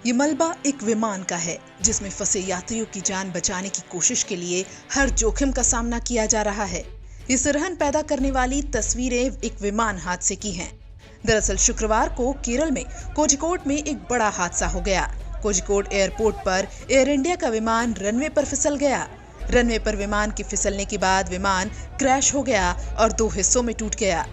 ये मलबा एक विमान का है जिसमें फंसे यात्रियों की जान बचाने की कोशिश के लिए हर जोखिम का सामना किया जा रहा है। ये सिरहन पैदा करने वाली तस्वीरें एक विमान हादसे की हैं। दरअसल शुक्रवार को केरल में कोझिकोड में एक बड़ा हादसा हो गया। कोझिकोड एयरपोर्ट पर एयर इंडिया का विमान रनवे पर फिसल गया। रनवे पर विमान के फिसलने के बाद विमान क्रैश हो गया और 2 हिस्सों में टूट गया।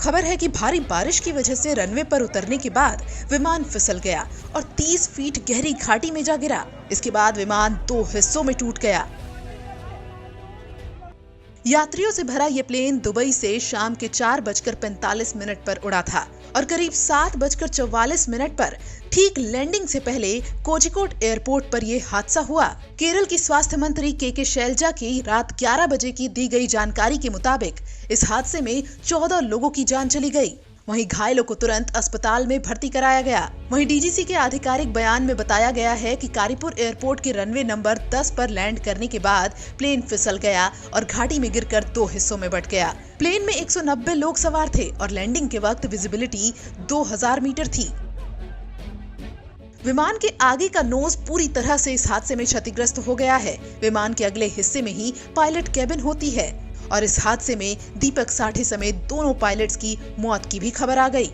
खबर है कि भारी बारिश की वजह से रनवे पर उतरने के बाद विमान फिसल गया और 30 फीट गहरी घाटी में जा गिरा। इसके बाद विमान 2 हिस्सों में टूट गया। यात्रियों से भरा ये प्लेन दुबई से शाम के 4:45 पर उड़ा था और करीब 7:44 पर ठीक लैंडिंग से पहले कोझिकोड एयरपोर्ट पर यह हादसा हुआ। केरल की स्वास्थ्य मंत्री के शैलजा की रात 11 बजे की दी गई जानकारी के मुताबिक इस हादसे में 14 लोगों की जान चली गई। वहीं घायलों को तुरंत अस्पताल में भर्ती कराया गया। वहीं डीजीसी के आधिकारिक बयान में बताया गया है कि कारीपुर एयरपोर्ट के रनवे नंबर 10 पर लैंड करने के बाद प्लेन फिसल गया और घाटी में गिरकर 2 हिस्सों में बंट गया। प्लेन में 190 लोग सवार थे और लैंडिंग के वक्त विजिबिलिटी 2000 मीटर थी। विमान के आगे का नोज पूरी तरह से इस हादसे में क्षतिग्रस्त हो गया है। विमान के अगले हिस्से में ही पायलट केबिन होती है और इस हादसे में दीपक साठे समेत दोनों पायलट्स की मौत की भी खबर आ गई।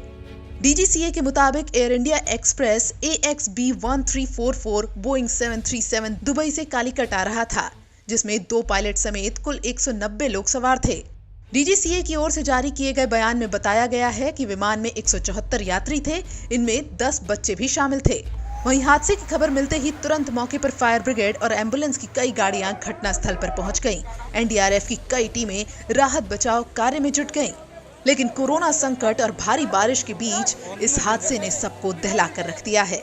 डीजीसीए के मुताबिक air India express AXB 1344 Boeing 737 Dubai से कालीकट आ रहा था, जिसमें 2 पायलट समेत कुल 190 लोग सवार थे। डीजीसीए की ओर से जारी किए गए बयान में बताया गया है कि विमान में 174 यात्री थे, इनमें 10 बच्चे भी शामिल थे। वहीं हादसे की खबर मिलते ही तुरंत मौके पर फायर ब्रिगेड और एम्बुलेंस की कई गाड़ियां घटनास्थल पर पहुंच गईं। एनडीआरएफ की कई टीमें राहत बचाव कार्य में जुट गईं। लेकिन कोरोना संकट और भारी बारिश के बीच इस हादसे ने सबको दहला कर रख दिया है।